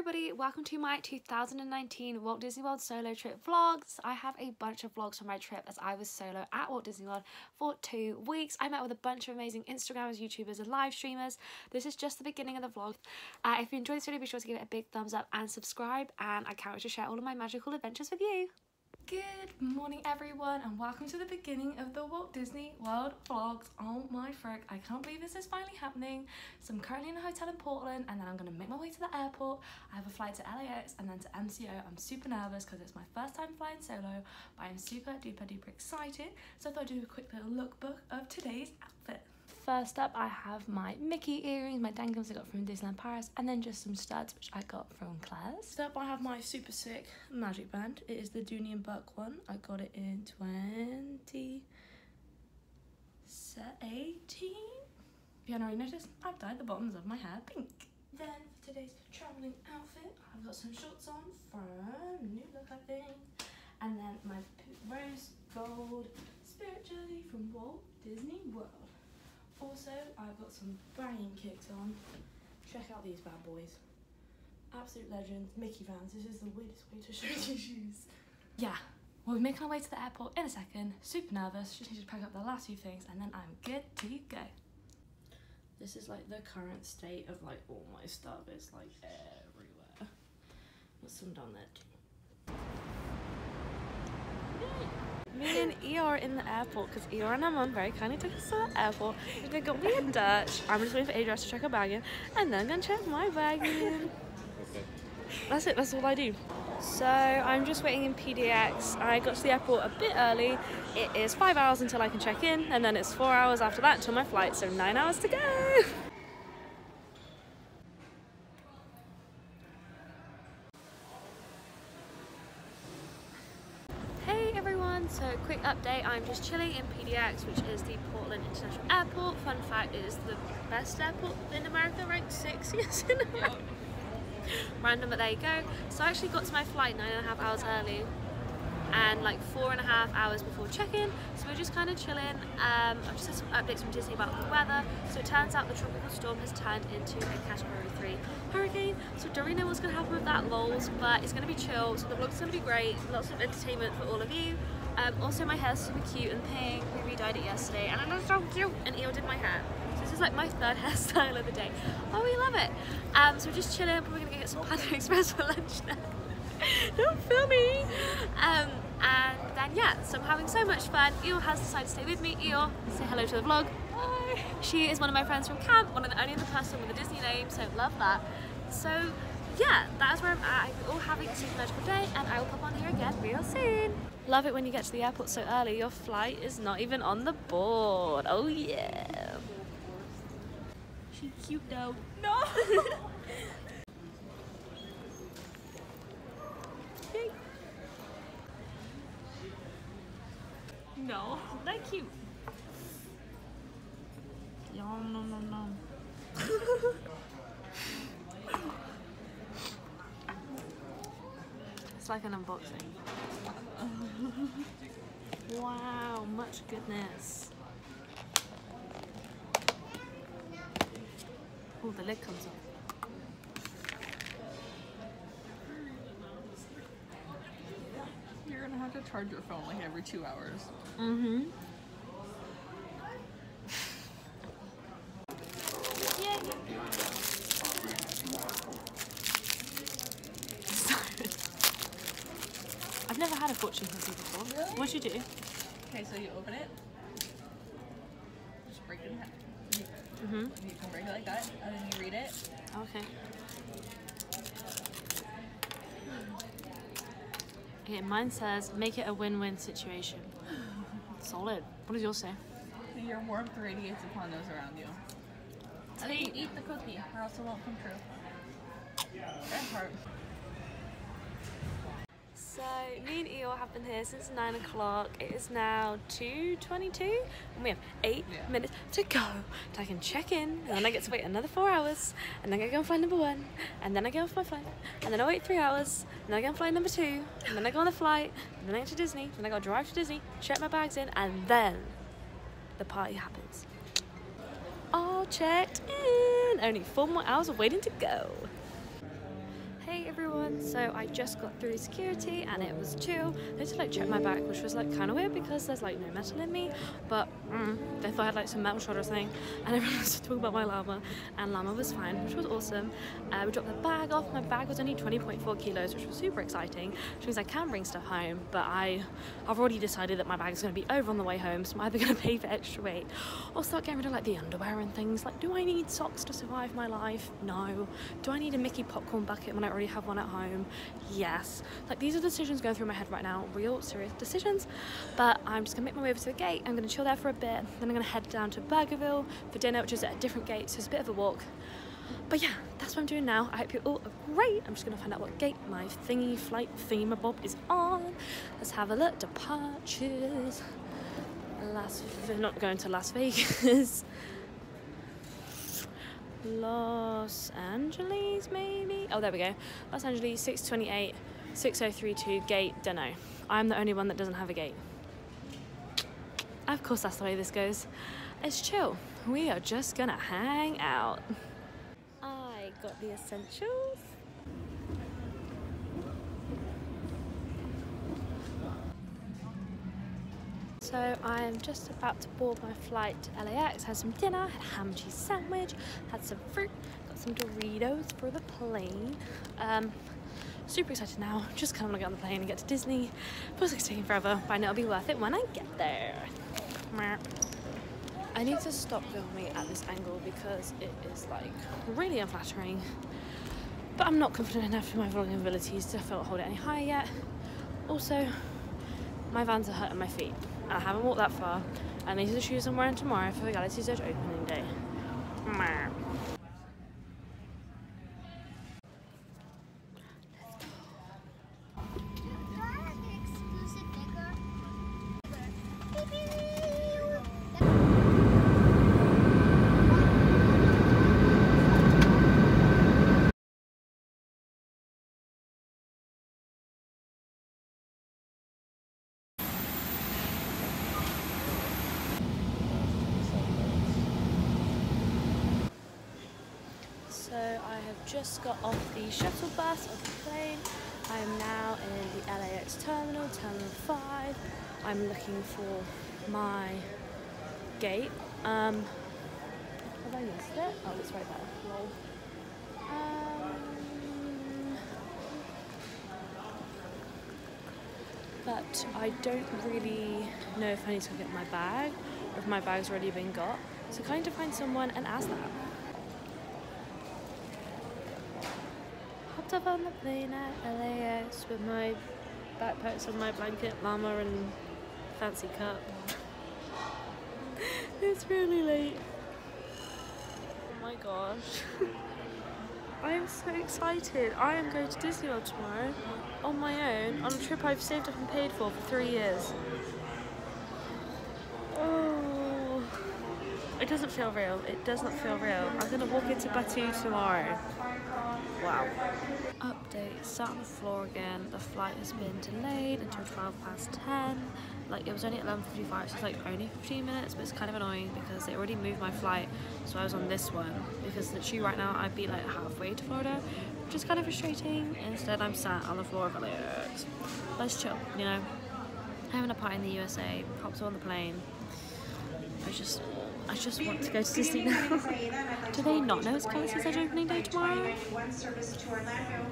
everybody, welcome to my 2019 Walt Disney World solo trip vlogs. I have a bunch of vlogs from my trip as I was solo at Walt Disney World for 2 weeks. I met with a bunch of amazing Instagrammers, YouTubers and live streamers. This is just the beginning of the vlog. If you enjoyed this video, be sure to give it a big thumbs up and subscribe, and I can't wait to share all of my magical adventures with you. Good morning everyone, and welcome to the beginning of the Walt Disney World vlogs. Oh my frick, I can't believe this is finally happening. So I'm currently in a hotel in Portland, and then I'm going to make my way to the airport. I have a flight to LAX and then to MCO. I'm super nervous because it's my first time flying solo, but I'm super duper excited. So I thought I'd do a quick little lookbook of today's outfit. First up, I have my Mickey earrings, my dangles I got from Disneyland Paris, and then just some studs which I got from Claire's. Next up, I have my super sick magic band. It is the Dooney and Buck one. I got it in 2018. If you haven't already noticed, I've dyed the bottoms of my hair pink. Then for today's travelling outfit, I've got some shorts on from New Look, I think, and then my rose gold spirit jersey from Walt Disney World. Also, I've got some banging kicks on. Check out these bad boys. Absolute legends. Mickey Vans. This is the weirdest way to show you shoes. Yeah, we'll be making our way to the airport in a second. Super nervous. Just need to pack up the last few things and then I'm good to go. This is like the current state of like all my stuff. It's like everywhere. Got some down there too. Me and Eeyore are in the airport because Eeyore and her mum very kindly took us to the airport. They got me in Dutch. I'm just waiting for Adrian to check her bag in, and then I'm gonna check my bag in. Okay. That's it, that's all I do. So I'm just waiting in PDX. I got to the airport a bit early. It is 5 hours until I can check in, and then it's 4 hours after that until my flight, so 9 hours to go. So quick update, I'm just chilling in PDX, which is the Portland International Airport. Fun fact, it is the best airport in America, ranked 6 years in a row. Random, but there you go. So I actually got to my flight 9.5 hours early and like 4.5 hours before check-in, so we're just kind of chilling. I've just had some updates from Disney about the weather. So it turns out the tropical storm has turned into a Category 3 hurricane, so don't really know what's going to happen with that, lols, but it's going to be chill, so the vlog's going to be great, lots of entertainment for all of you. Also my hair's super cute and pink. We re-dyed it yesterday and it looks so cute, and Eeyore did my hair. So this is like my third hairstyle of the day. Oh, we love it. So we're just chilling. Probably gonna get some Panda Express for lunch now. Don't film me. And then yeah, so I'm having so much fun. Eeyore has decided to stay with me. Eeyore, say hello to the vlog. Hi. She is one of my friends from camp, one of the only other person with a Disney name, so love that. So yeah, that is where I'm at. I'm all having a super magical day, and I will pop on here again real soon. Love it when you get to the airport so early. Your flight is not even on the board. Oh yeah. She's cute though. No. No, not cute. Yum, nom, nom, nom. It's like an unboxing. Wow, much goodness. Oh, the lid comes off. You're gonna have to charge your phone like every 2 hours. Mm-hmm. I've never had a fortune cookie before. Really? What'd you do? Okay, so you open it, just break it in half. Mm-hmm. You can break it like that, and then you read it. Okay. Okay, mine says, make it a win-win situation. Solid. What does yours say? Your warmth radiates upon those around you. And then you eat the cookie, or else it won't come true. That part. So, me and Eeyore have been here since 9 o'clock. It is now 2:22, and we have 8 minutes to go. So I can check in, and then I get to wait another 4 hours, and then I go on flight number 1, and then I get off my flight, and then I wait 3 hours, and then I go on flight number 2, and then I go on the flight, and then I get to Disney, and then I go drive to Disney, check my bags in, and then the party happens. All checked in. Only 4 more hours of waiting to go. Hey Hey everyone, so I just got through security and it was chill. They just like checked my back, which was like kind of weird because there's like no metal in me, but they thought I had like some metal shot or something, and everyone was talking about my llama, and llama was fine, which was awesome. We dropped the bag off. My bag was only 20.4 kilos, which was super exciting, which means I can bring stuff home, but I've already decided that my bag is going to be over on the way home, so I'm either going to pay for extra weight or start getting rid of like the underwear and things. Like, do I need socks to survive my life? No. Do I need a Mickey popcorn bucket when I already have one at home? Yes. Like, these are the decisions going through my head right now, real serious decisions, but I'm just gonna make my way over to the gate. I'm gonna chill there for a bit, then I'm gonna head down to Burgerville for dinner, which is at a different gate, so it's a bit of a walk. But yeah, that's what I'm doing now. I hope you all are great. I'm just gonna find out what gate my thingy flight thingamabob is on. Let's have a look. Departures. Not going to Las Vegas. Los Angeles, maybe? Oh, there we go. Los Angeles, 628, 6032, gate, dunno. I'm the only one that doesn't have a gate. Of course, that's the way this goes. It's chill. We are just gonna hang out. I got the essentials. So I'm just about to board my flight to LAX, had some dinner, had a ham and cheese sandwich, had some fruit, got some Doritos for the plane. Super excited now, just kind of want to get on the plane and get to Disney. Feels like it's taking forever, but I know it'll be worth it when I get there. I need to stop filming at this angle because it is like really unflattering, but I'm not confident enough in my vlogging abilities to hold it any higher yet. Also, my Vans are hurting my feet. I haven't walked that far, and these are the shoes I'm wearing tomorrow for the Galaxy's Edge opening day. So I have just got off the shuttle bus of the plane. I am now in the LAX terminal, Terminal 5. I'm looking for my gate. Have I missed it? Oh, it's right there. Lol. But I don't really know if I need to go get my bag or if my bag's already been got. So kind of find someone and ask that. Hopped up on the plane at LAX with my backpacks and my blanket, llama and fancy cup. It's really late. Oh my gosh. I am so excited. I am going to Disney World tomorrow on my own on a trip I've saved up and paid for 3 years. Oh, it doesn't feel real. It does not feel real. I'm going to walk into Batu tomorrow. Wow. Update, sat on the floor again. The flight has been delayed until 10:12. Like, it was only at 11:55, so it's like only 15 minutes, but it's kind of annoying because they already moved my flight, so I was on this one, because literally right now I'd be like halfway to Florida, which is kind of frustrating. Instead I'm sat on the floor of LAX. But it's chill, you know, having a party in the USA, hopped on the plane. I just want to go to Disney now. Do they not know it's Galaxy's Edge opening day tomorrow? One service to Orlando.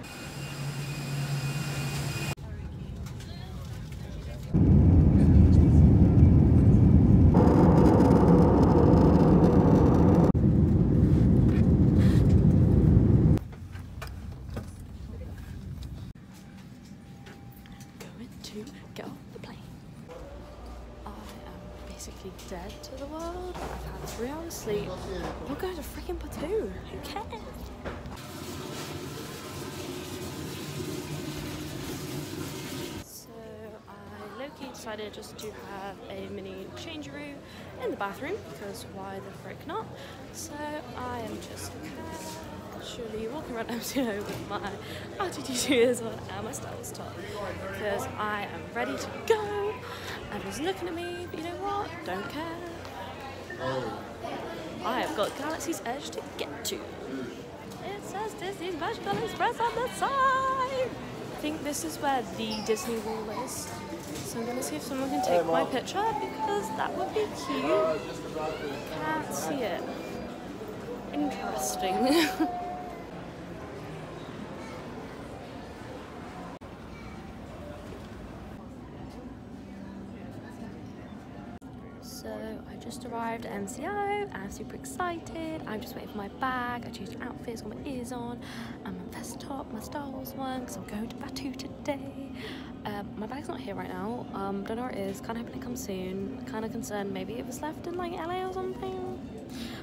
Going to get off the plane. I am basically dead to the world. I've had 3 hours sleep. We're going to freaking Batu. Who cares? So I low-key decided just to have a mini changeroo in the bathroom because why the frick not? So I am just casually walking around MCO with my RTT ears on and my stylist top because I am ready to go. Everyone's looking at me, but you know what? Don't care. I have got Galaxy's Edge to get to. It says Disney's Magical Express on the side. think this is where the Disney wall is. So I'm gonna see if someone can take my picture because that would be cute. Can't see it. Interesting. So I just arrived at MCO. I'm super excited. I'm just waiting for my bag. I changed outfits, got my ears on. I'm on vest top, my Star Wars one, because I'm going to Batu today. My bag's not here right now. Don't know where it is. Kind of hoping it comes soon. Kind of concerned maybe it was left in like LA or something.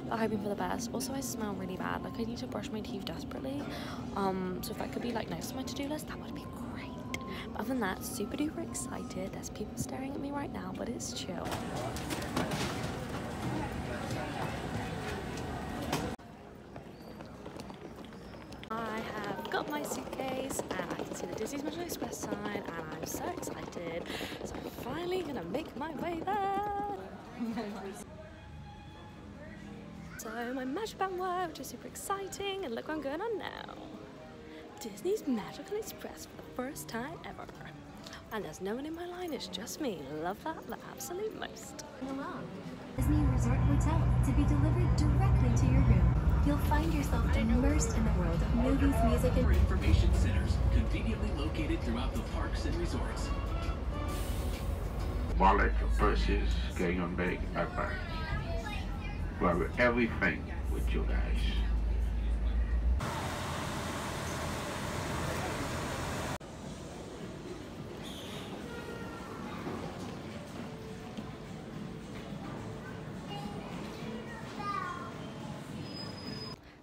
But hoping for the best. Also, I smell really bad. Like I need to brush my teeth desperately. So if that could be like next to my to-do list, that would be great. But other than that, super duper excited. There's people staring at me right now, but it's chill. I have got my suitcase and I can see the Disney's Magical Express sign and I'm so excited. So I'm finally gonna make my way there. So my magic band work, which is super exciting, and look what I'm going on now. Disney's Magical Express for the first time ever. And there's no one in my line, it's just me. Love that the absolute most. Along Disney Resort Hotel to be delivered directly to your room. You'll find yourself immersed in the world of movies, music, and information centers conveniently located throughout the parks and resorts. Wallet, purses, going on bag, backpack. Well, everything with you guys.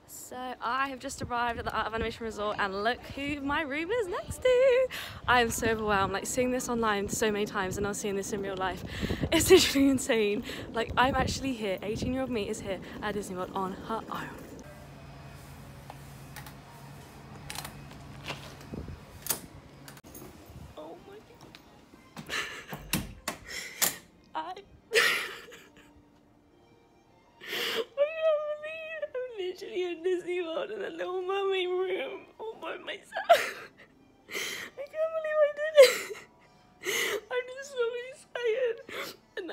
So I have just arrived at the Art of Animation Resort and look who my room is next to. I am so overwhelmed, like seeing this online so many times and now seeing this in real life. It's literally insane. Like I'm actually here, 18-year-old me is here at Disney World on her own. Oh my God. Literally in Disney World in a Little Mermaid room all by myself. I can't believe I did it. I'm just so excited. And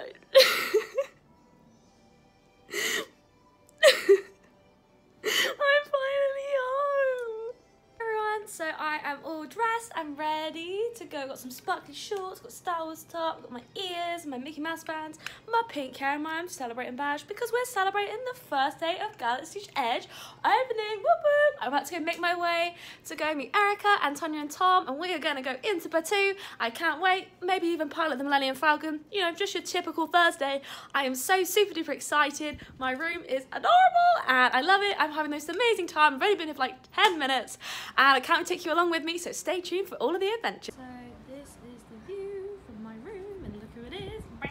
I'm finally home. Everyone, so I am all dressed. I'm ready to go. Got some sparkly shorts, got Star Wars top, got my ears, my Mickey Mouse bands, my pink hair, and my I'm celebrating badge because we're celebrating the first day of Galaxy's Edge opening. Whoop whoop! I'm about to go make my way to go meet Erica and Tonya and Tom, and we are going to go into Batu. I can't wait. Maybe even pilot the Millenium Falcon. You know, just your typical Thursday. I am so super duper excited. My room is adorable and I love it. I'm having the most amazing time. I've only been here for like 10 minutes and I can't take you along with me, so stay tuned for all of the adventure. So this is the view from my room and look who it is. Bam!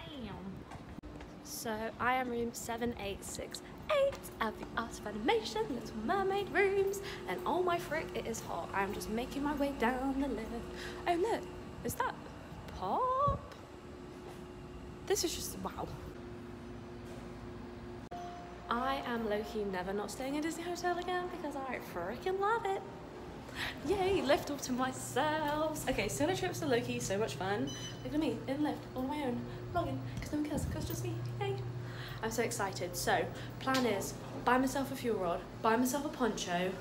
So I am room 7868 at the Art of Animation Little Mermaid rooms, and oh my frick, it is hot. I'm just making my way down the lift. Oh look, is that Pop? This is just wow. I am low-key never not staying in a Disney hotel again because I freaking love it. Yay, lift off to myself. Okay, solo trips are low-key so much fun. Look at me, in lift, all on my own, vlogging, because no one cares, because it's just me, yay. I'm so excited. So, plan is, buy myself a fuel rod, buy myself a poncho,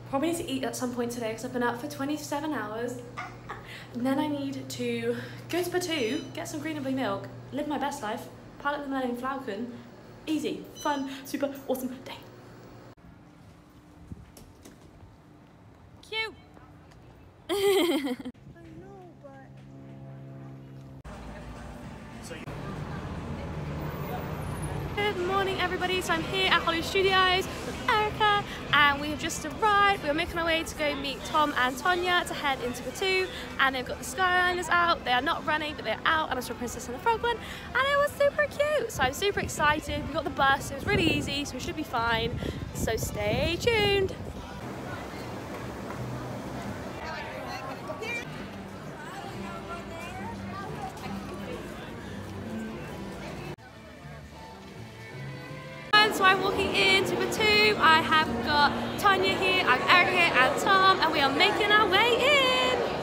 probably need to eat at some point today because I've been up for 27 hours. And then I need to go to Batu, get some green and blue milk, live my best life, pilot the Millenium Falcon. Easy, fun, super awesome day. Cute. I know, but good morning, everybody. So I'm here at Hollywood Studios with Erica, and we have just arrived. We are making our way to go meet Tom and Tonya to head into Batu, and they've got the Skyliners out. They are not running, but they're out, and I saw Princess and the Frog one, and it was super cute. So I'm super excited. We got the bus. It was really easy, so we should be fine. So stay tuned. So I'm walking into Batu. I have got Tonya here, I'm Erica here, and Tom, and we are making our way in.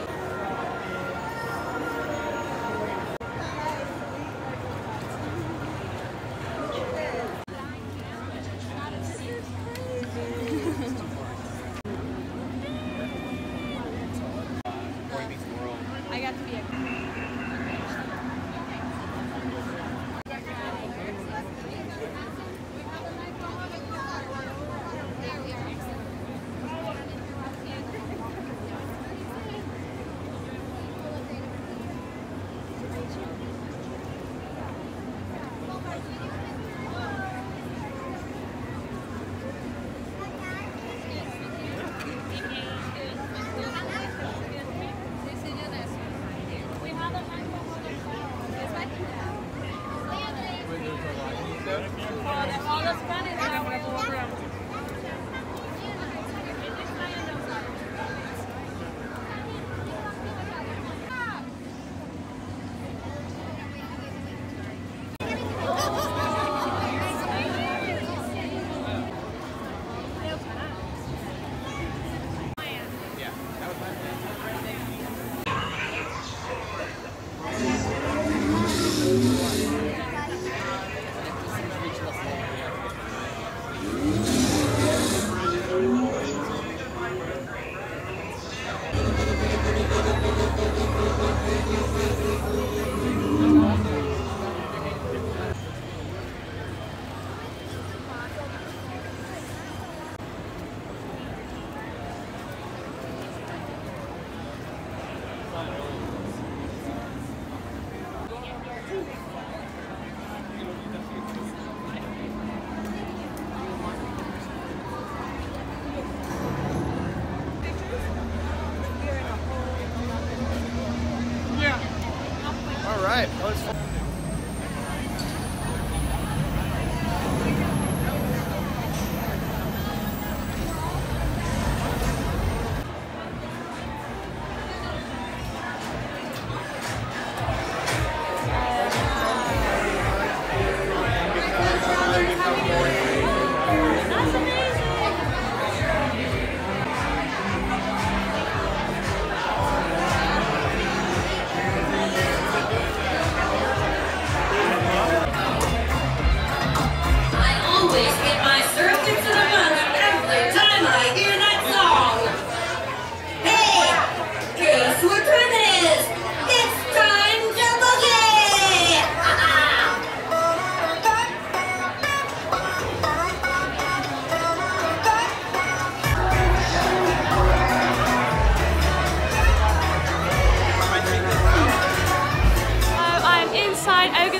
right. That was fun.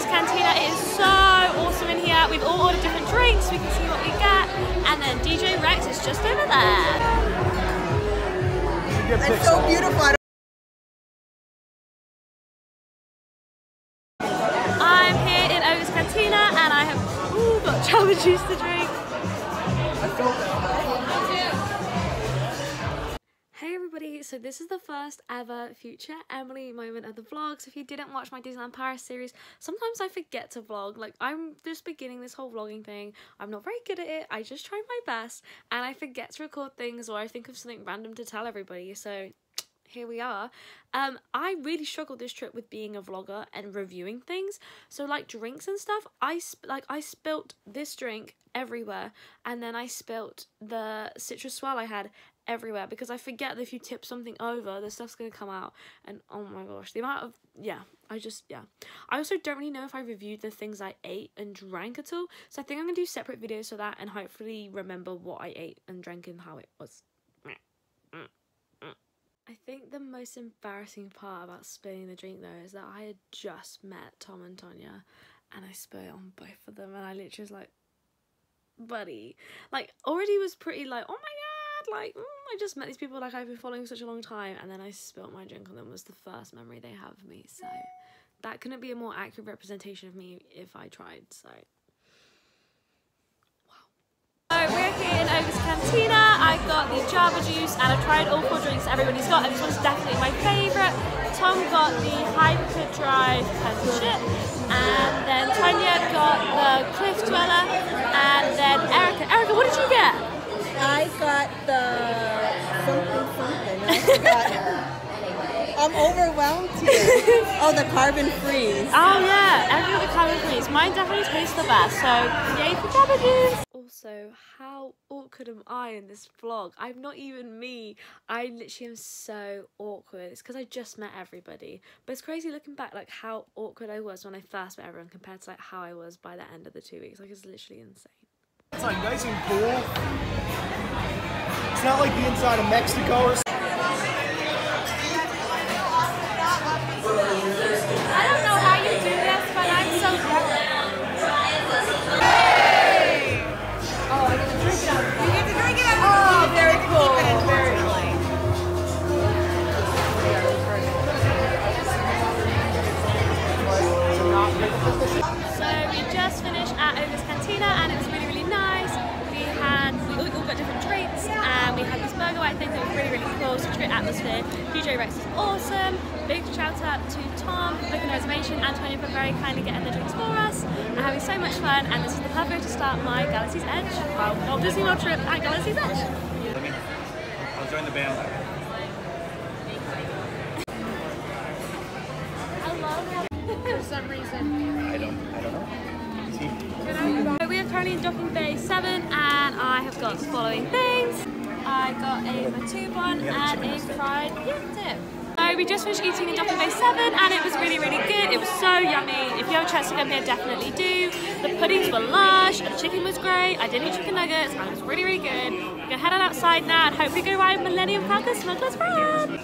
Cantina. It is so awesome in here. We've all ordered different drinks. We can see what we get. And then DJ Rex is just over there. It's so beautiful. I'm here in Ogre's Cantina and I have got Java juice to drink. Hey everybody, so this is the first ever Future Emily moment of the vlog. So if you didn't watch my Disneyland Paris series, sometimes I forget to vlog. Like, I'm just beginning this whole vlogging thing. I'm not very good at it. I just try my best and I forget to record things, or I think of something random to tell everybody. So here we are. I really struggled this trip with being a vlogger and reviewing things. So like drinks and stuff, I spilt this drink everywhere, and then I spilt the citrus swirl I had everywhere, because I forget that if you tip something over, the stuff's gonna come out. And oh my gosh, the amount of I also don't really know if I reviewed the things I ate and drank at all, so I think I'm gonna do separate videos for that and hopefully remember what I ate and drank and how it was. I think the most embarrassing part about spilling the drink though is that I had just met Tom and Tonya and I spilled it on both of them, and I literally was like, buddy, like already was pretty like, oh my god, like I just met these people like I've been following for such a long time, and then I spilled my drink on them was the first memory they have of me. So that couldn't be a more accurate representation of me if I tried. So wow. So we're here in Ogre's Cantina. I got the Java juice and I've tried all 4 drinks everybody's got, and this one's definitely my favourite. Tom got the Hyperdrive shit, and then Tonya got the Cliff Dweller, and then Erica, what did you get? I got the something. I forgot. I'm overwhelmed here. Oh, the carbon freeze. Oh yeah, Erica got the carbon freeze. Mine definitely tastes the best, so yay for Java juice. Also, how awkward am I in this vlog? I'm not even me. I literally am so awkward. It's because I just met everybody. But it's crazy looking back, like how awkward I was when I first met everyone compared to like how I was by the end of the 2 weeks. Like, it's literally insane. It's like nice and cool. It's not like the inside of Mexico or something. I don't know how you do this, but I'm so good. Oh, I get to drink it out. You get to drink it out. Oh, very cool. Very cool. So we just finished at Ogre's Cantina and it was really, really nice. We all got different drinks and we had this burger white thing that was really, really cool. Such a great atmosphere. DJ Rex is awesome. Big shout out to Tom, booking the reservation, and Tonya for very kindly getting the drinks for us. I'm having so much fun, and this is the perfect way to start my Galaxy's Edge, well, Disney World trip at Galaxy's Edge. I'll join the band. I love how for some reason. I don't know. So we are currently in Docking Bay 7, and I have got the following things. I got a Matube one and a fried yam dip. So we just finished eating in Docking Bay 7 and it was really, really good. It was so yummy. If you have a chance to come here, definitely do. The puddings were lush, the chicken was great. I did eat chicken nuggets and it was really, really good. We're gonna head on outside now and hopefully go ride Millenium Falcon Smuggler's Run.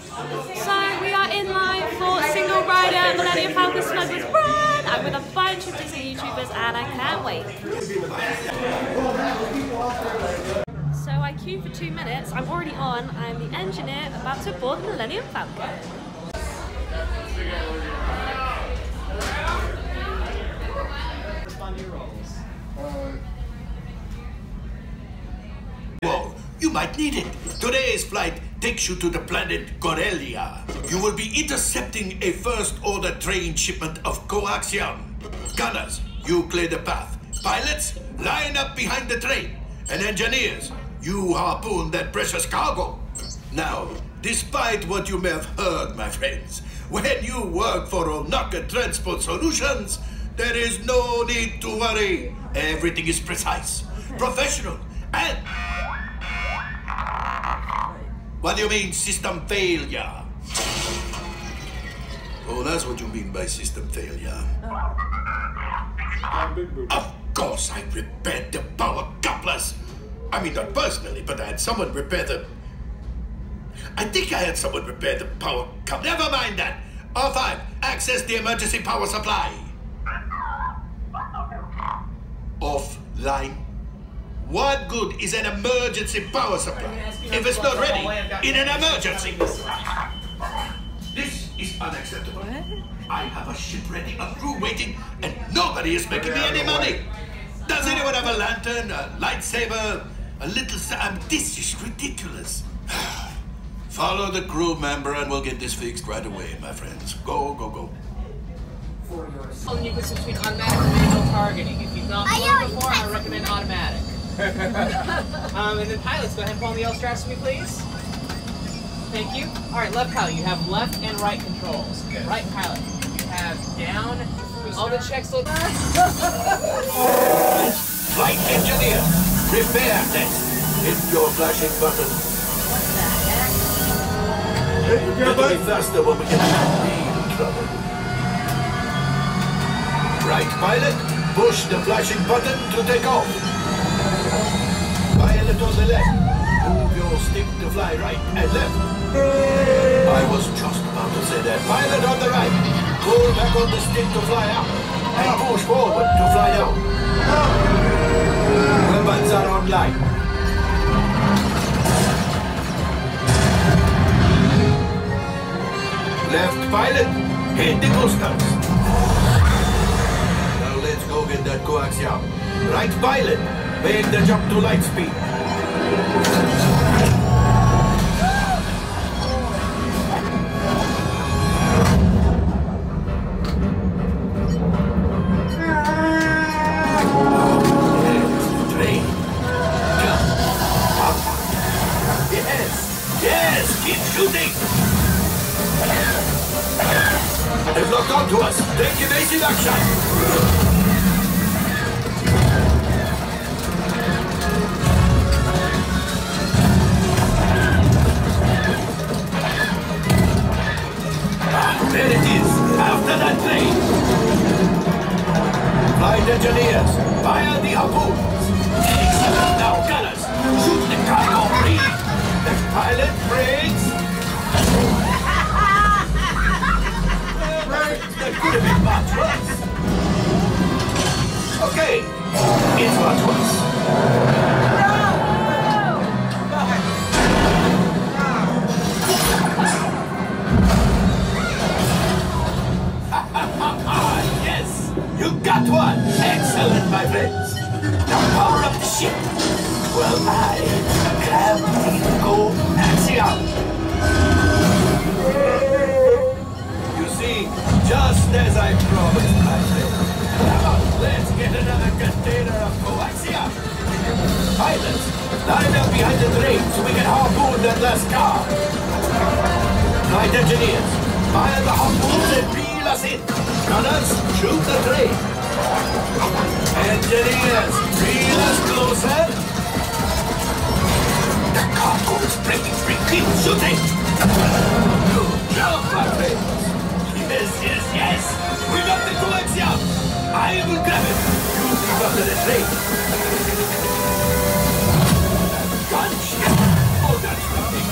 So we are in line for single rider Millenium Falcon Smuggler's Run. I'm with a bunch of Disney YouTubers and I can't wait. So I queued for 2 minutes, I'm already on, I'm the engineer about to board the Millenium Falcon. on your rolls. Whoa, you might need it. Today's flight takes you to the planet Corellia. You will be intercepting a first-order train shipment of coaxium. Gunners, you clear the path. Pilots, line up behind the train. And engineers, you harpoon that precious cargo. Now, despite what you may have heard, my friends, when you work for Onaka Transport Solutions, there is no need to worry. Everything is precise, professional, and... What do you mean, system failure? Oh, that's what you mean by system failure. Of course, I repaired the power couplers. I mean, not personally, but I had someone repair them. I think I had someone repair the power coupler. Never mind that. R5, access the emergency power supply. Offline. What good is an emergency power supply if it's not ready in an emergency? This is unacceptable. I have a ship ready, a crew waiting, and nobody is making me any money. Does anyone have a lantern, a lightsaber, a little... this is ridiculous. Follow the crew member and we'll get this fixed right away, my friends. Go, go, go. You can switch between automatic and manual targeting. If you've not flown before, I recommend automatic. And then pilots, go ahead and pull on the L straps for me, please. Thank you. Alright, left pilot, you have left and right controls. Yes. Right pilot, you have down. All the checks look... Flight engineer, repair test. Hit your flashing button. Better be faster when we get in real trouble. Right pilot, push the flashing button to take off. Pilot on the left, move your stick to fly right and left. I was just about to say that. Pilot on the right, pull back on the stick to fly up and push forward to fly down. Weapons are online. Left pilot, hit the boosters. Now let's go get that coaxium. Right pilot, make the jump to light speed. Train. Jump. Yes, keep shooting. They've locked onto us. Take evasive action. There it is. After that train. Flight engineers, fire the harpoons. Excellent. Now, gunners, shoot the cargo free. The pilot brakes. That could have been much worse. Okay, it's much worse. Yes, you got one. Excellent, my friends. Now power up the ship. Well, I grab the coaxium. Just as I promised, my friend. Come on, let's get another container of coaxium. Pilots, line up behind the train so we can harpoon that last car. Flight engineers, fire the harpoons and reel us in. Gunners, shoot the train. Engineers, reel us closer. The cargo is breaking free. Keep shooting. Good job, my friend. Yes, yes, yes! We got the coaxium! I will grab it! You leave under the train! Gunship! Oh, that's nothing!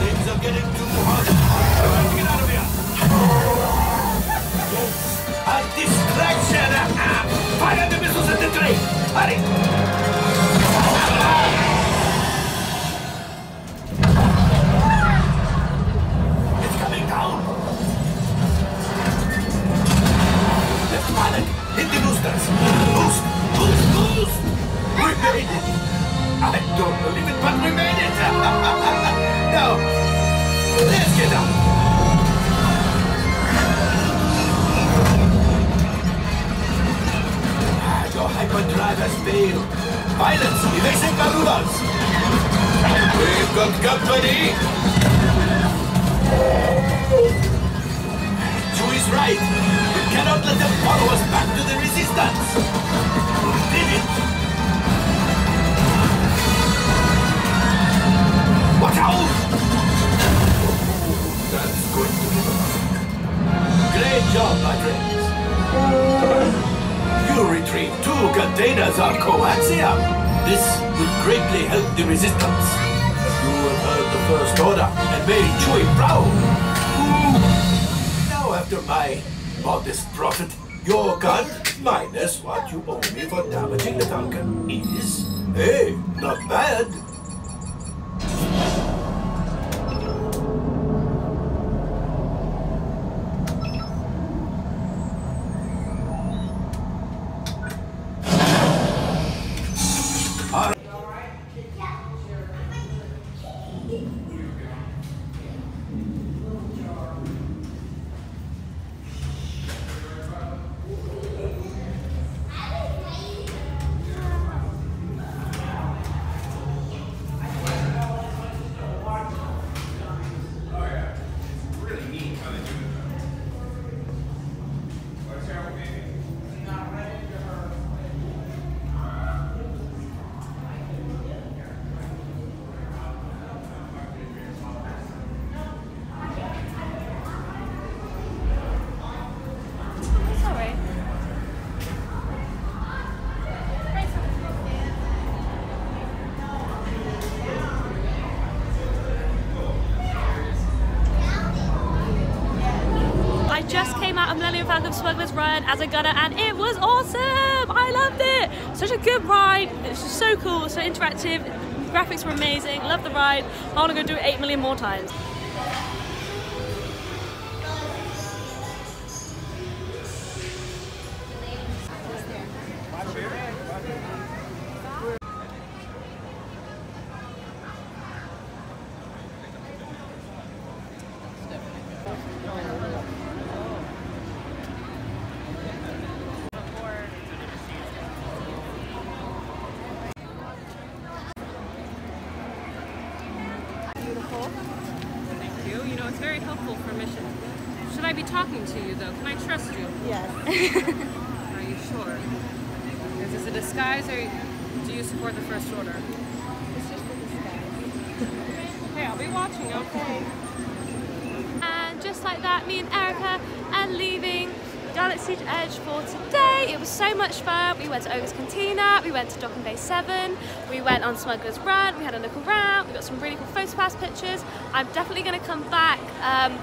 Things are getting too hot! I want to get out of here! A distraction! Fire the missiles at the train! Hurry! Shield. Pilots, evasive maneuvers. We've got company. Chewie's right. We cannot let them follow us back to the resistance. We did it. Watch out! That's going to be great job, my friends. You retrieved 2 containers of coaxium. This will greatly help the resistance. You have heard the first order and made Chewie proud. Now, after my modest profit, your cut minus what you owe me for damaging the Falcon is, hey, not bad. Just came out of Millenium Falcon Smuggler's run as a gunner and it was awesome! I loved it! Such a good ride, it was just so cool, so interactive, the graphics were amazing, loved the ride. I want to go do it 8 million more times. You know, it's very helpful for missions. Should I be talking to you, though? Can I trust you? Yes. Are you sure? Is this a disguise, or do you support the First Order? It's just a disguise. Hey, I'll be watching, okay? And just like that, me and Erica are leaving Galaxy's Edge for today. It was so much fun. We went to Ogre's Cantina, we went to Docking Bay 7, we went on Smuggler's Run, we had a look around, we got some really cool photopass pictures. I'm definitely going to come back.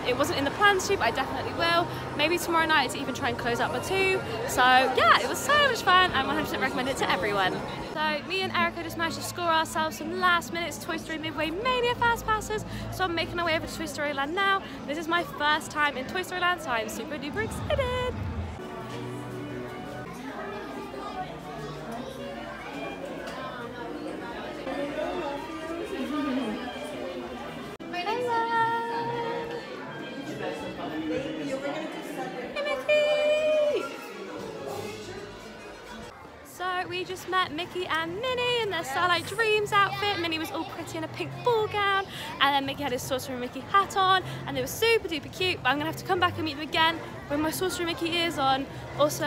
It wasn't in the plans to, but I definitely will. Maybe tomorrow night to even try and close up a 2. So yeah, it was so much fun. I 100% recommend it to everyone. So me and Erica just managed to score ourselves some last minute Toy Story Midway Mania Fast Passes. So I'm making our way over to Toy Story Land now. This is my first time in Toy Story Land, so I'm super duper excited. So we just met Mickey and Minnie in their Starlight Dreams outfit. Minnie was all pretty in a pink ball gown, and then Mickey had his Sorcerer Mickey hat on, and they were super duper cute. But I'm gonna have to come back and meet them again when my Sorcerer Mickey ears on. Also,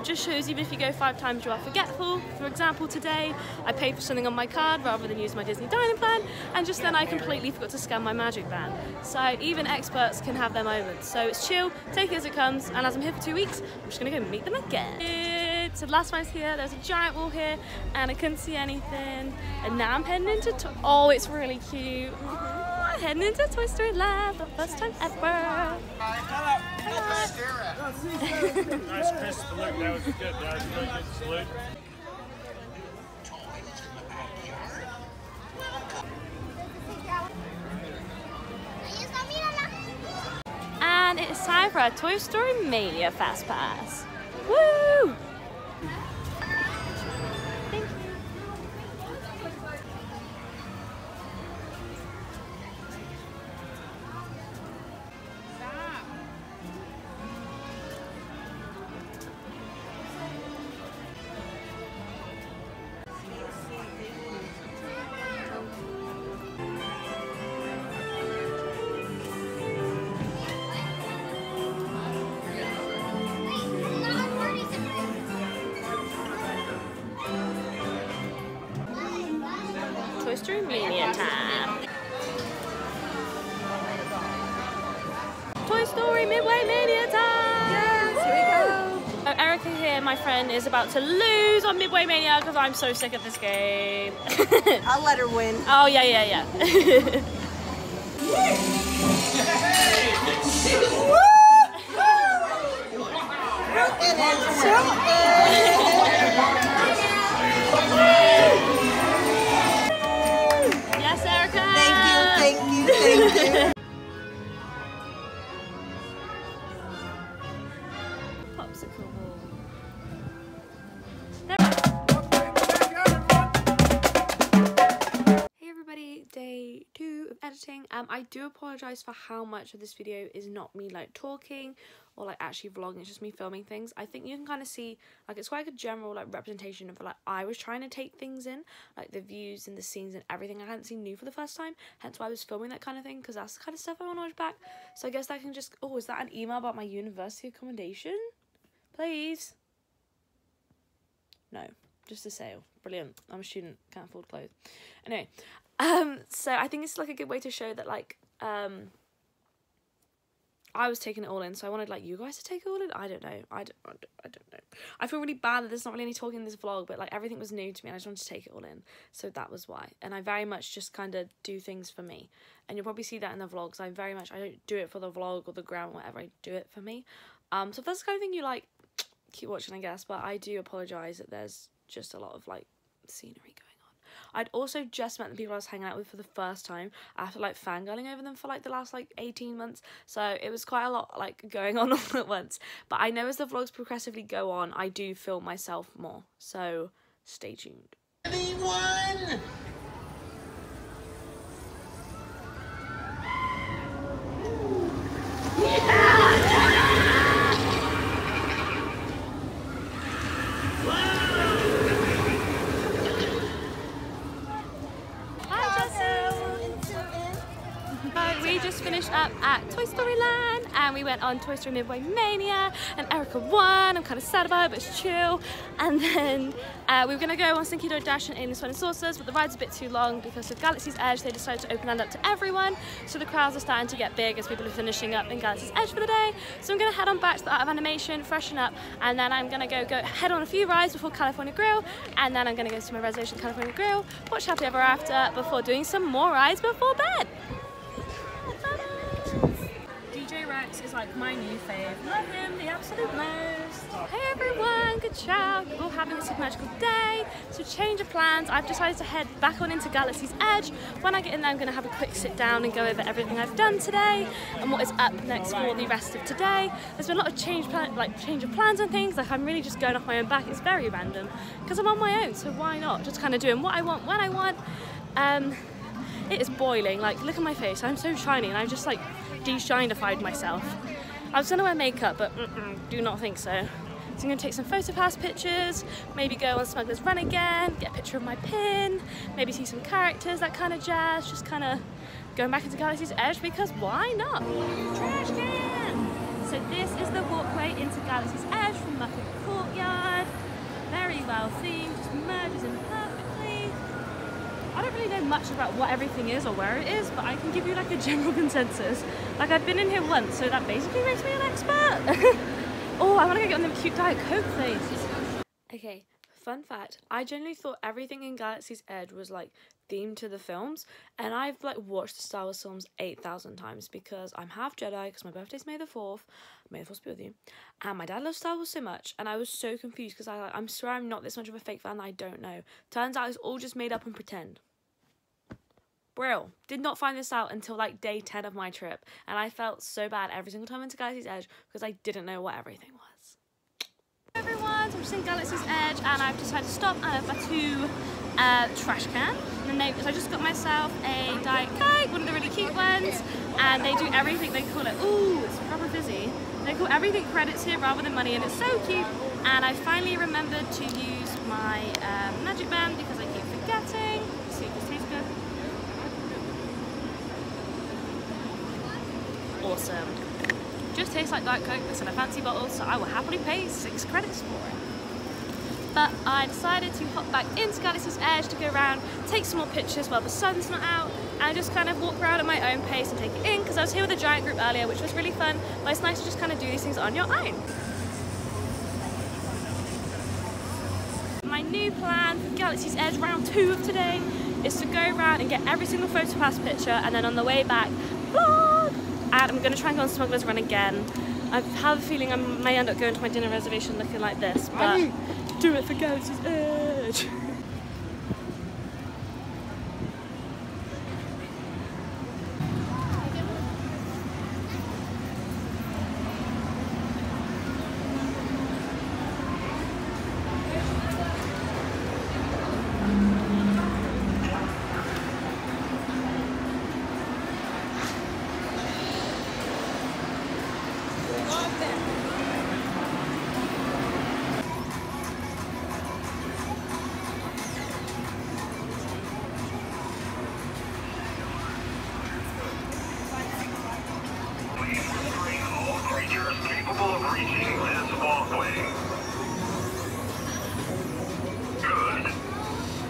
just shows even if you go 5 times you are forgetful. For example, today I paid for something on my card rather than use my Disney dining plan, and just then I completely forgot to scan my magic band. So even experts can have their moments. So it's chill, take it as it comes, and as I'm here for 2 weeks, I'm just gonna go meet them again. So last time I was here, there was a giant wall here, and I couldn't see anything. And now I'm heading into oh, it's really cute. I'm heading into Toy Story Land for the first time ever. Nice crisp look, that was good. That was a really good salute. And it's time for our Toy Story Mania Fast Pass. Woo! Thank you. Story Mania time. Toy Story Midway Mania time! Yes, here we go. Erica here, my friend, is about to lose on Midway Mania because I'm so sick of this game. I'll let her win. Oh, yeah. Yes, Erica! Thank you. Popsicle. Hey everybody, day 2 of editing. I do apologise for how much of this video is not me like talking or like actually vlogging, it's just me filming things. I think you can kind of see like it's quite a general like representation of like I was trying to take things in, like the views and the scenes and everything I hadn't seen new for the first time, hence why I was filming that kind of thing, because that's the kind of stuff I want to watch back. So I guess that can just, oh, is that an email about my university accommodation? Please? No, just a sale. Brilliant. I'm a student, can't afford clothes. Anyway, so I think it's like a good way to show that like I was taking it all in, so I wanted like you guys to take it all in. I don't know. I don't know. I feel really bad that there's not really any talking in this vlog, but like everything was new to me and I just wanted to take it all in. So that was why. And I very much just kind of do things for me. And you'll probably see that in the vlogs. I don't do it for the vlog or the gram or whatever. I do it for me. So if that's the kind of thing you like, keep watching, I guess. But I do apologise that there's just a lot of like scenery going on. I'd also just met the people I was hanging out with for the first time after like fangirling over them for like the last like 18 months, so it was quite a lot like going on all at once. But I know as the vlogs progressively go on, I do film myself more, so stay tuned. Anyone? We just finished up at Toy Story Land and we went on Toy Story Midway Mania and Erica won. I'm kind of sad about it, but it's chill. And then we were going to go on Slinky Dog Dash and Alien Sword and Saucers, but the ride's a bit too long because of Galaxy's Edge. They decided to open land up to everyone, so the crowds are starting to get big as people are finishing up in Galaxy's Edge for the day. So I'm going to head on back to the Art of Animation, freshen up, and then I'm going to go head on a few rides before California Grill, and then I'm going to go to my reservation California Grill, watch Happily Ever After before doing some more rides before bed. DJ Rex is like my new fave. Love him, the absolute most. Hey everyone, good chow. You're all having a super magical day. So change of plans. I've decided to head back on into Galaxy's Edge. When I get in there, I'm going to have a quick sit down and go over everything I've done today and what is up next for the rest of today. There's been a lot of change of plans and things. Like I'm really just going off my own back. It's very random because I'm on my own. So why not? Just kind of doing what I want when I want. It is boiling. Like look at my face. I'm so shiny and I've just like de-shinified myself. I was gonna wear makeup, but do not think so. So I'm gonna take some photo pass pictures, maybe go on Smuggler's Run again, get a picture of my pin, maybe see some characters, that kind of jazz. Just kind of going back into Galaxy's Edge because why not? Trash can! So this is the walkway into Galaxy's Edge from Muppet Courtyard. Very well themed, just merges in perfectly. I don't really know much about what everything is or where it is, but I can give you like a general consensus. Like I've been in here once, so that basically makes me an expert. Oh, I want to go get on them cute Diet Coke things. Okay, fun fact. I genuinely thought everything in Galaxy's Edge was like themed to the films, and I've like watched the Star Wars films 8,000 times because I'm half Jedi because my birthday's May the 4th. May the 4th be with you. And my dad loves Star Wars so much, and I was so confused because I'm sure I'm not this much of a fake fan that I don't know. Turns out it's all just made up and pretend. Brill. Did not find this out until like day 10 of my trip, and I felt so bad every single time into Galaxy's Edge because I didn't know what everything was. Hey everyone, so I'm just in Galaxy's Edge and I've decided to stop at a two trash can. So I just got myself a Diet Coke, one of the really cute ones, and they do everything. They call it, ooh, it's proper fizzy. They call everything credits here rather than money, and it's so cute. And I finally remembered to use my magic band because I keep forgetting. Let's see if this tastes good. Awesome. Just tastes like Diet Coke that's in a fancy bottle, so I will happily pay 6 credits for it. but I decided to hop back into Galaxy's Edge to go around, take some more pictures while the sun's not out, and just kind of walk around at my own pace and take it in, because I was here with a giant group earlier, which was really fun, but it's nice to just kind of do these things on your own. My new plan for Galaxy's Edge round 2 of today is to go around and get every single PhotoPass picture, and then on the way back, vlog! And I'm going to try and go on Smuggler's Run again. I have a feeling I may end up going to my dinner reservation looking like this, but do it for Galaxy's Edge!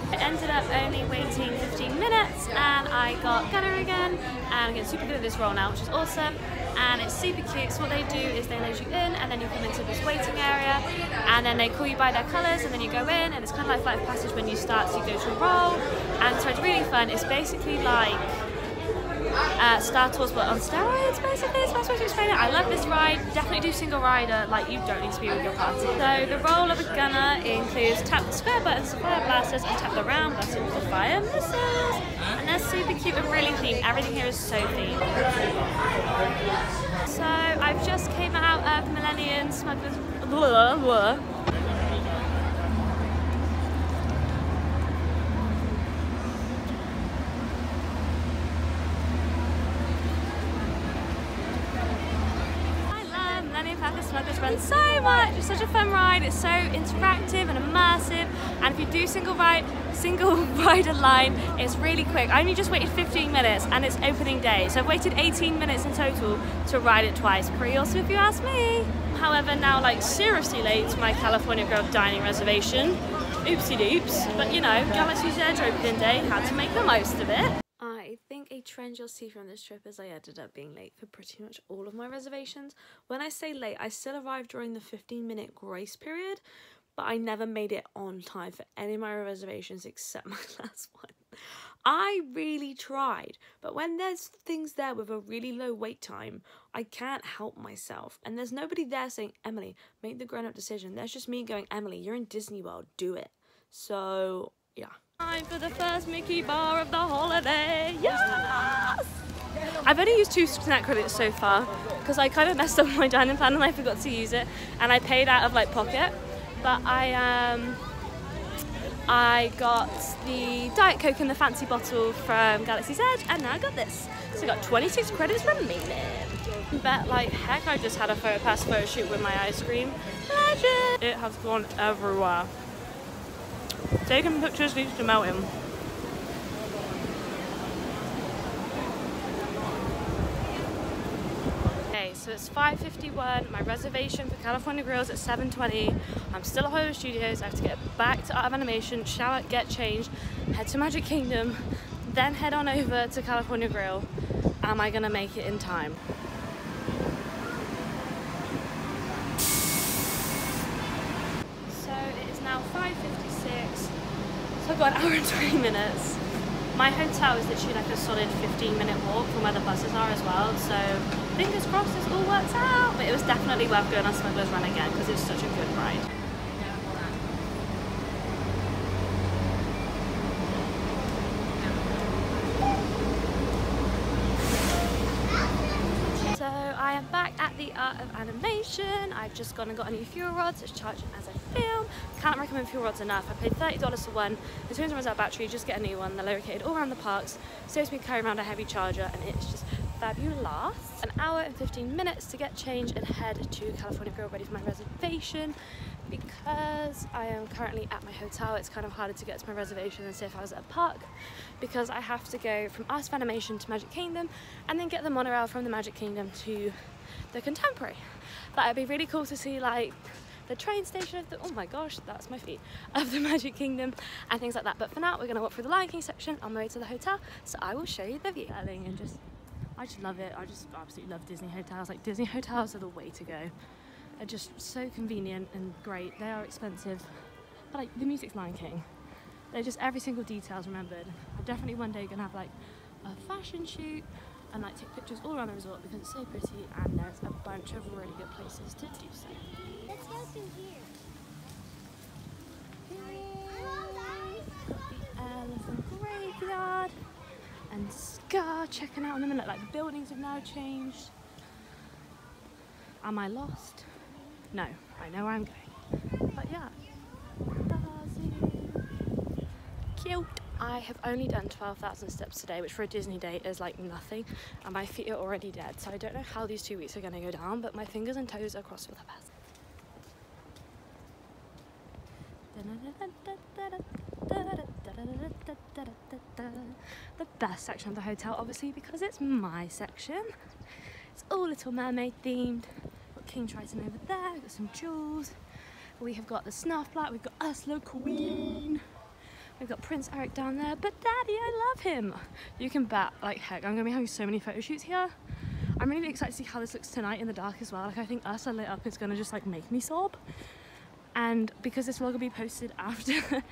I ended up only waiting 15 minutes and I got Gunner again, and I'm getting super good at this role now, which is awesome, and it's super cute. So what they do is they let you in and then you come into this waiting area and then they call you by their colours and then you go in, and it's kind of like Flight of Passage when you start, so you go to a role, and so it's really fun. It's basically like Star Tours but on steroids, basically, is the best way to explain it. I love this ride. Definitely do single rider, like you don't need to be with your party. So the role of a gunner includes tap the square buttons for fire blasters and tap the round buttons for fire missiles. And they're super cute and really themed. Everything here is so themed. So I've just came out of Millenium Smugglers. Blah, blah. Smuggler's Run so much. It's such a fun ride. It's so interactive and immersive, and if you do single rider line, it's really quick. I only just waited 15 minutes and it's opening day, so I've waited 18 minutes in total to ride it twice. Pretty awesome if you ask me. However, now like seriously late to my California Grill dining reservation. Oopsie doops, but you know, Galaxy's Edge opening day, had to make the most of it. I think a trend you'll see from this trip is I ended up being late for pretty much all of my reservations. When I say late, I still arrived during the 15-minute grace period, but I never made it on time for any of my reservations except my last one. I really tried, but when there's things there with a really low wait time, I can't help myself. And there's nobody there saying, Emily, make the grown-up decision. There's just me going, Emily, you're in Disney World, do it. So, yeah. Time for the first Mickey bar of the holiday. Yes! I've only used 2 snack credits so far because I kind of messed up my dining plan and I forgot to use it, and I paid out of like pocket. But I got the Diet Coke in the fancy bottle from Galaxy's Edge, and now I got this. So I got 26 credits remaining. But like heck, I just had a PhotoPass photo shoot with my ice cream. Legend! It has gone everywhere. Taking pictures leads to melting. Okay, so it's 5:51. My reservation for California Grill's at 7:20. I'm still at Hollywood Studios. I have to get back to Art of Animation, shower, get changed, head to Magic Kingdom, then head on over to California Grill. Am I gonna make it in time? So it is now 5:56. So I've got an hour and 20 minutes. My hotel is literally like a solid 15-minute walk from where the buses are as well, so fingers crossed this all works out. But it was definitely worth going on Smuggler's Run again because it's such a good ride. So I am back at the Art of Animation. I've just gone and got a new fuel rods. It's charging as I film. Can't recommend fuel rods enough. I paid $30 for one. As soon as I runs out of battery, just get a new one. They're located all around the parks. Saves me carrying around a heavy charger, and it's just fabulous. An hour and 15 minutes to get changed and head to California Grill ready for my reservation. Because I am currently at my hotel, it's kind of harder to get to my reservation than say if I was at a park, because I have to go from Art of Animation to Magic Kingdom and then get the monorail from the Magic Kingdom to the Contemporary. But it'd be really cool to see like the train station of the, oh my gosh, that's my feet, of the Magic Kingdom and things like that. But for now, we're going to walk through the Lion King section on the way to the hotel, so I will show you the view. And just, I just love it. I just absolutely love Disney hotels. Like, Disney hotels are the way to go. They're just so convenient and great. They are expensive, but like the music's Lion King. They're just, every single detail's remembered. I'm definitely one day gonna have like a fashion shoot and like take pictures all around the resort because it's so pretty, and there's a bunch of really good places to do so. Let's go through here. The elephant graveyard and Scar checking out in a minute. Like, the buildings have now changed. Am I lost? No, I know where I'm going. But yeah, cute. I have only done 12,000 steps today, which for a Disney day is like nothing, and my feet are already dead, so I don't know how these 2 weeks are going to go down, but my fingers and toes are crossed for the best. The best section of the hotel, obviously, because it's my section. It's all Little Mermaid themed. We've got King Triton over there, we've got some jewels. We have got the Snuff Black, we've got Ursula Queen. We've got Prince Eric down there, but Daddy, I love him. You can bet like heck, I'm gonna be having so many photo shoots here. I'm really excited to see how this looks tonight in the dark as well. Like, I think Ursula lit up is gonna just like make me sob. And because this vlog will be posted after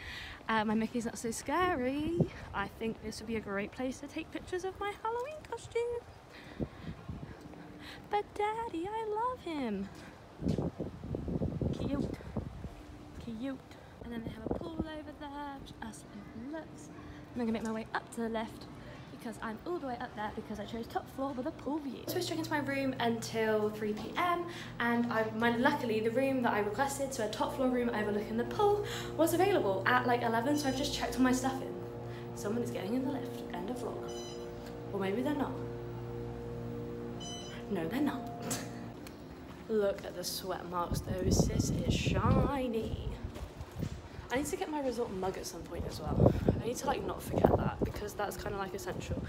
my Mickey's Not So Scary, I think this would be a great place to take pictures of my Halloween costume. But Daddy, I love him. Cute. Cute. And then they have a pool over there, which Ursula overlooks. And I'm gonna make my way up to the left because I'm all the way up there because I chose top floor with a pool view. So I was checking into my room until 3 p.m. and luckily the room that I requested, so a top floor room overlooking the pool, was available at like 11, so I've just checked all my stuff in. Someone is getting in the lift, end of vlog. Or maybe they're not. No, they're not. Look at the sweat marks though, sis is shiny. I need to get my resort mug at some point as well. I need to like not forget that because that's kind of like essential.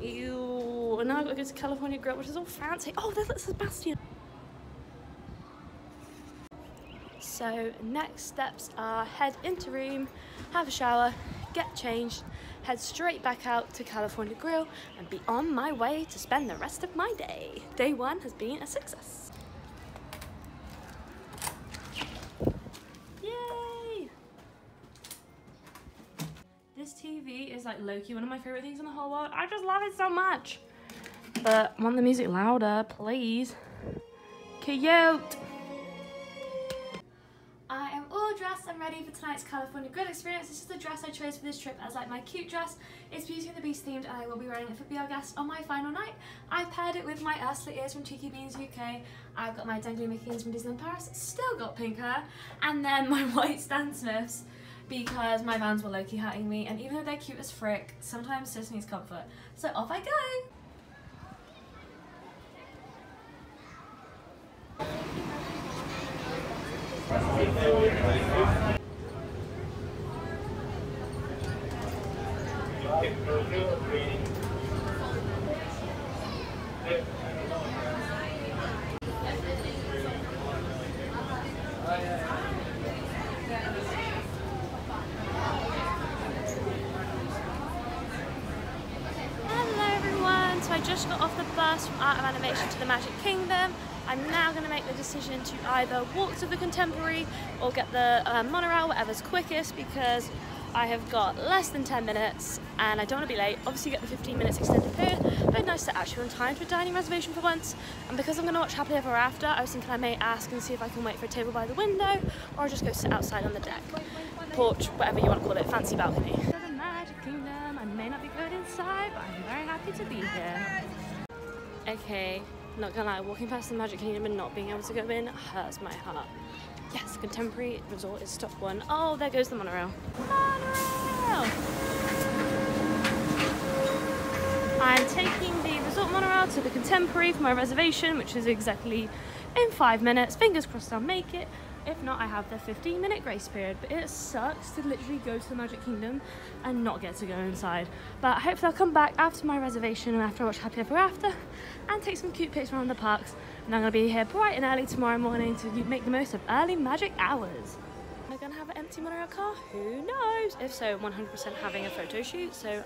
Ew, and now I've got to go to California Grill, which is all fancy. Oh, there's Sebastian. So next steps are head into room, have a shower, get changed, head straight back out to California Grill and be on my way to spend the rest of my day. Day one has been a success. This TV is like low-key one of my favorite things in the whole world. I just love it so much. But want the music louder, please. Cute. I am all dressed and ready for tonight's California Grill experience. This is the dress I chose for this trip as like my cute dress. It's Beauty and the Beast themed and I will be wearing it for Be Our Guest on my final night. I've paired it with my Ursula ears from Cheeky Beans UK. I've got my dangly Mickey ears from Disneyland Paris. Still got pink hair. And then my white Stan Smiths, because my Vans were low-key hurting me, and even though they're cute as frick, sometimes sis needs comfort. So off I go! I just got off the bus from Art of Animation to the Magic Kingdom. I'm now going to make the decision to either walk to the Contemporary or get the monorail, whatever's quickest, because I have got less than 10 minutes and I don't want to be late. Obviously get the 15 minutes extended period, but nice to actually on time to a dining reservation for once. And because I'm going to watch Happily Ever After, I was thinking I may ask and see if I can wait for a table by the window or just go sit outside on the deck, porch, whatever you want to call it, fancy balcony. The Magic Kingdom, I may not be good inside, but I'm very happy to be here. Okay, not gonna lie, walking past the Magic Kingdom and not being able to go in hurts my heart. Yes, Contemporary Resort is stop one. Oh, there goes the monorail. Monorail! I'm taking the resort monorail to the Contemporary for my reservation, which is exactly in 5 minutes. Fingers crossed I'll make it. If not, I have the 15-minute grace period, but it sucks to literally go to the Magic Kingdom and not get to go inside. But hopefully I'll come back after my reservation and after I watch Happy Ever After and take some cute pics around the parks. And I'm going to be here bright and early tomorrow morning to make the most of early magic hours. Am I going to have an empty monorail car? Who knows? If so, 100% having a photo shoot, so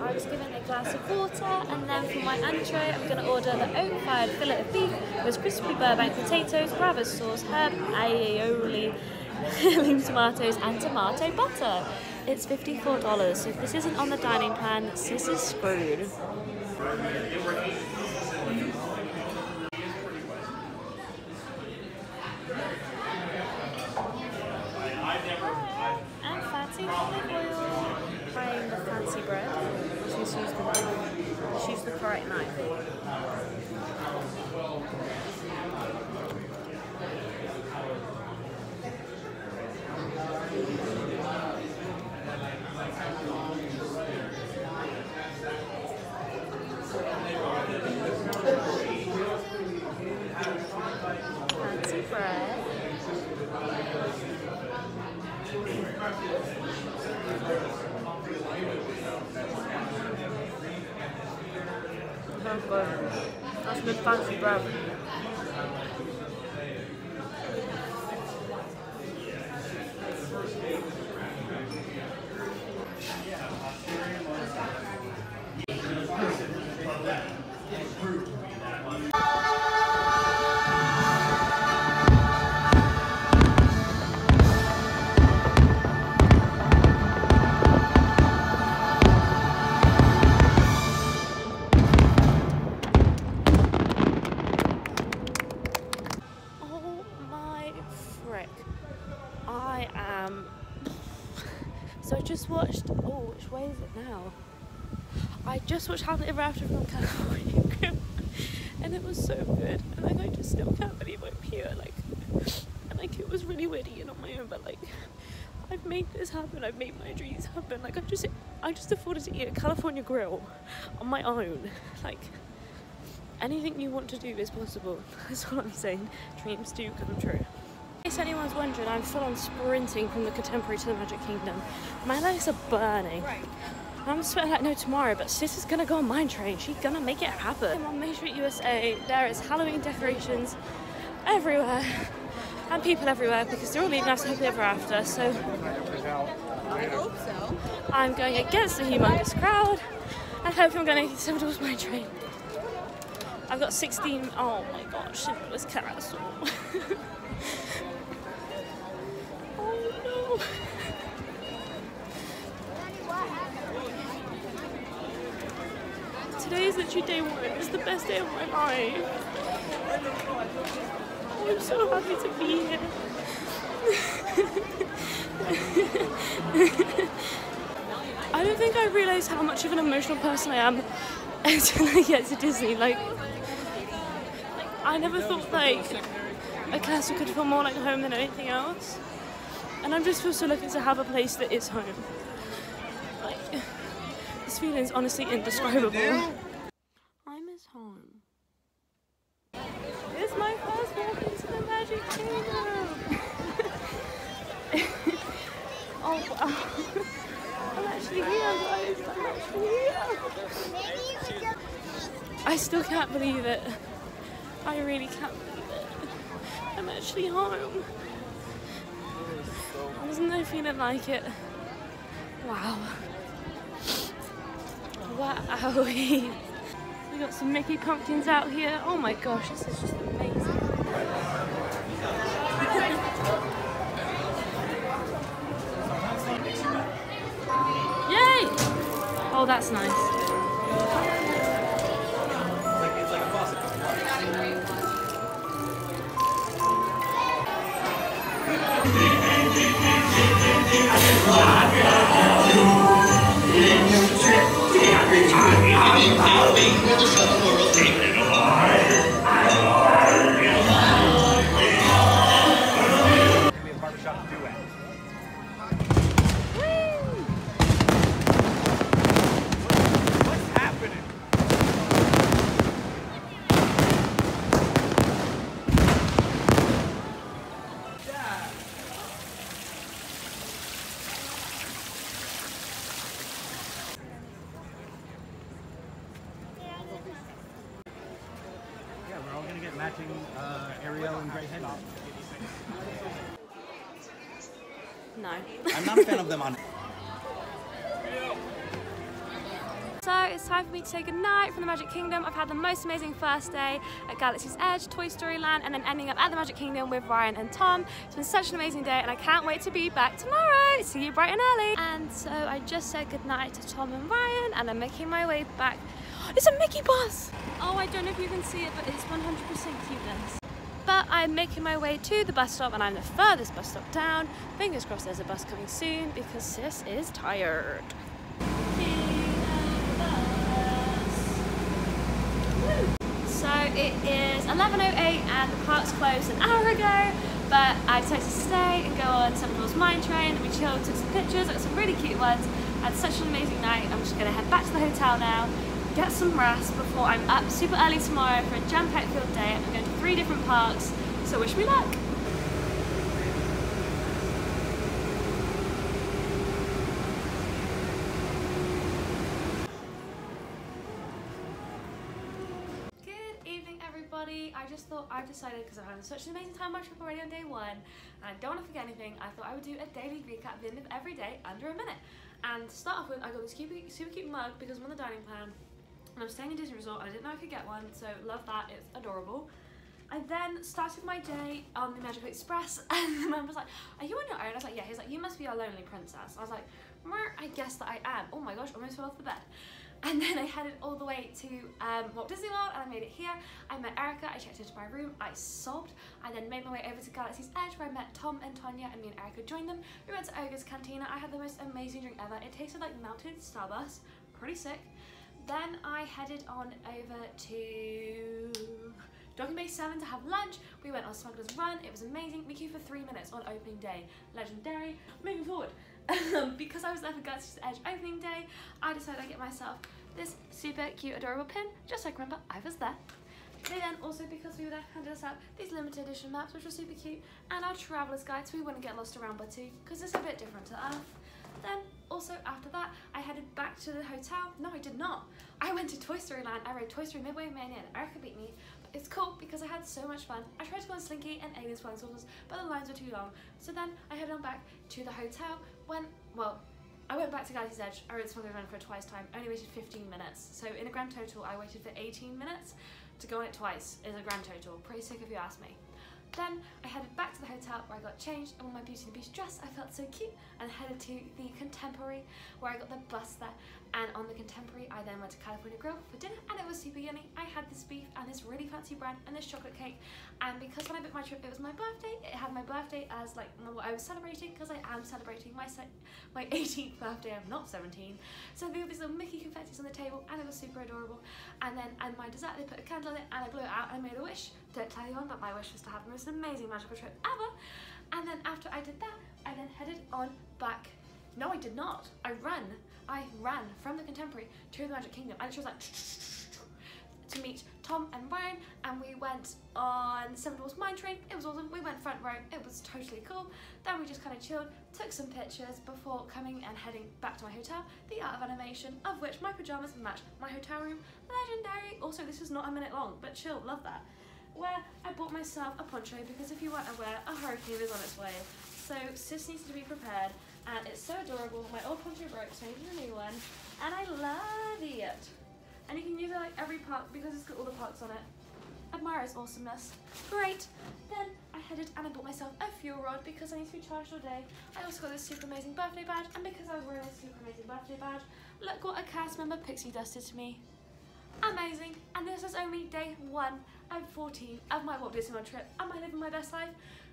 I was given a glass of water, and then for my entree I'm going to order the oak-fired fillet of beef with crispy Burbank potatoes, Brava sauce, herb aioli, heirloom tomatoes and tomato butter. It's $54, so if this isn't on the dining plan, sis is screwed. And fancy olive oil. Trying the fancy bread. She's used the correct knife. Fancy bread. That's good. That's good fancy bread. So I just watched, oh, which way is it now? I just watched Happy Ever After from California Grill, and it was so good, and like I just still can't believe I'm here, like, and like it was really weird eating on my own, but like I've made this happen, I've made my dreams happen, like I just afforded to eat at California Grill on my own. Like, anything you want to do is possible. That's all I'm saying. Dreams do come true. In case anyone's wondering, I'm full on sprinting from the Contemporary to the Magic Kingdom. My legs are burning. I'm sweating like no tomorrow, but sis is gonna go on mine train. She's gonna make it happen. On Main Street USA, there is Halloween decorations everywhere and people everywhere because they're all leaving us Happy Ever After. So I hope so. I'm going against the humongous crowd and hopefully I'm going to 87 towards my train. I've got 16. Oh my gosh, it was Castle. Oh no. Today is literally day one. It's the best day of my life. Oh, I'm so happy to be here. I don't think I realised how much of an emotional person I am until I get to Disney. Like I never thought like a castle could feel more like home than anything else. And I'm just so lucky to have a place that is home. Like, this feeling is honestly indescribable. I miss home. It's my first walk into the Magic Kingdom. Oh wow. I'm actually here, guys. I'm actually here. I still can't believe it. I really can't believe it. I'm actually home. Wasn't there feeling like it? Wow. Wow. We got some Mickey pumpkins out here. Oh my gosh, this is just amazing. Oh, that's nice. It's like a faucet. Barbershop duet. What's happening? Yeah, we're all gonna get matching Ariel and Grey Henry. No. I'm not a fan of them on. So it's time for me to say goodnight from the Magic Kingdom. I've had the most amazing first day at Galaxy's Edge, Toy Story Land, and then ending up at the Magic Kingdom with Ryan and Tom. It's been such an amazing day and I can't wait to be back tomorrow. See you bright and early. And so I just said goodnight to Tom and Ryan and I'm making my way back. It's a Mickey bus! Oh, I don't know if you can see it, but it's 100% cuteness. But I'm making my way to the bus stop and I'm the furthest bus stop down. Fingers crossed there's a bus coming soon because sis is tired. So it is 11:08 and the park's closed an hour ago, but I decided to stay and go on Smuggler's Mine Train and we chilled, took some pictures, I got some really cute ones. I had such an amazing night. I'm just gonna head back to the hotel now, get some rest before I'm up super early tomorrow for a jam-packed field day. I'm going to 3 different parks, so wish me luck. I've decided, because I'm having such an amazing time on my trip already on day 1 and I don't want to forget anything, I thought I would do a daily recap at the end of every day under a minute. And to start off with, I got this super cute mug because I'm on the dining plan and I'm staying in Disney Resort and I didn't know I could get one, so love that, it's adorable. I then started my day on the Magical Express and the man was like, are you on your own? I was like, yeah. He's like, you must be our lonely princess. I was like, I guess that I am. Oh my gosh, almost fell off the bed. And then I headed all the way to Walt Disney World and I made it here. I met Erica, I checked into my room, I sobbed. I then made my way over to Galaxy's Edge where I met Tom and Tanya and me and Erica joined them. We went to Ogre's Cantina. I had the most amazing drink ever. It tasted like melted Starburst, pretty sick. Then I headed on over to Docking Bay 7 to have lunch. We went on Smuggler's Run, it was amazing. We queued for 3 minutes on opening day. Legendary. Moving forward. Because I was there for Galaxy's Edge opening day, I decided I'd get myself this super cute adorable pin, just so I can remember I was there. They then also, because we were there, handed us out these limited edition maps, which were super cute, and our traveller's guide so we wouldn't get lost around Batu, because it's a bit different to Earth. Then also after that, I headed back to the hotel. No, I did not. I went to Toy Story Land. I rode Toy Story Midway Mania and Erica beat me. But it's cool because I had so much fun. I tried to go on Slinky and Aliens Flying Saucers, but the lines were too long. So then I headed on back to the hotel when, well, I went back to Galaxy's Edge. I rode Smuggler Run for twice time. I only waited 15 minutes. So in a grand total, I waited for 18 minutes. To go on it twice is a grand total. Pretty sick if you ask me. Then I headed back to the hotel where I got changed and wore my Beauty and the Beast dress. I felt so cute and headed to the Contemporary where I got the bus there. And on the Contemporary, I then went to California Grill for dinner and it was super yummy. I had this beef and this really fancy bread and this chocolate cake. And because when I booked my trip, it was my birthday. It had my birthday as like what I was celebrating because I am celebrating my 18th birthday. I'm not 17. So there were these little Mickey confettis on the table and it was super adorable. And then and my dessert, they put a candle on it and I blew it out and I made a wish. Don't tell anyone, but my wish was to have the most amazing magical trip ever. And then after I did that, I then headed on back. No, I did not. I ran from the Contemporary to the Magic Kingdom. And it was like to meet Tom and Ryan, and we went on Seven Dwarfs Mine Train. It was awesome. We went front row. It was totally cool. Then we just kind of chilled, took some pictures before coming and heading back to my hotel. The Art of Animation, of which my pajamas match my hotel room. Legendary. Also, this is not a minute long, but chill. Love that. Where I bought myself a poncho because if you weren't aware, a hurricane is on its way. So sis needs to be prepared, and it's so adorable. My old poncho broke, so I needed a new one, and I love it. And you can use it like every park because it's got all the parks on it. admire his awesomeness. Great. Then I headed and I bought myself a fuel rod because I need to be charged all day. I also got this super amazing birthday badge, and because I was wearing a super amazing birthday badge, look what a cast member pixie dusted to me. Amazing. And this is only day 1 of 14 of my Walt Disney World trip. Am I living my best life?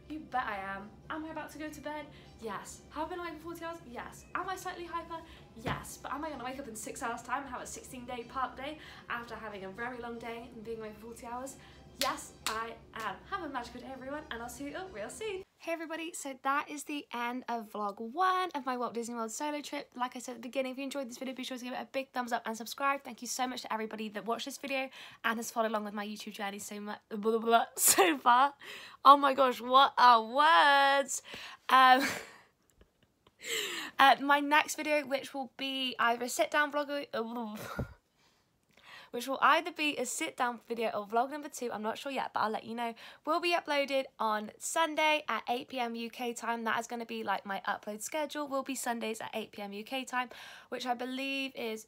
You bet I am. Am I about to go to bed? Yes. Have I been awake for 40 hours? Yes. Am I slightly hyper? Yes. But am I going to wake up in 6 hours time and have a 16-day park day after having a very long day and being awake for 40 hours? Yes, I am. Have a magical day, everyone, and I'll see you all real soon. Hey everybody, so that is the end of vlog 1 of my Walt Disney World solo trip. Like I said at the beginning, if you enjoyed this video, be sure to give it a big thumbs up and subscribe. Thank you so much to everybody that watched this video and has followed along with my YouTube journey so much so far. Oh my gosh, what are words? My next video, which will be either a sit-down vlog which will either be a sit-down video or vlog number 2, I'm not sure yet, but I'll let you know, will be uploaded on Sunday at 8 PM UK time. That is going to be like my upload schedule, will be Sundays at 8 PM UK time, which I believe is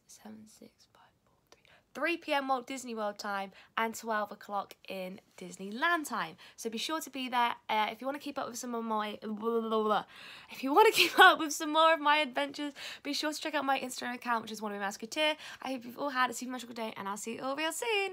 3 PM Walt Disney World time and 12 o'clock in Disneyland time. So be sure to be there if you want to keep up with some of my more of my adventures. Be sure to check out my Instagram account, which is Wanna Be Mouseketeer. I hope you've all had a super magical day, and I'll see you all real soon.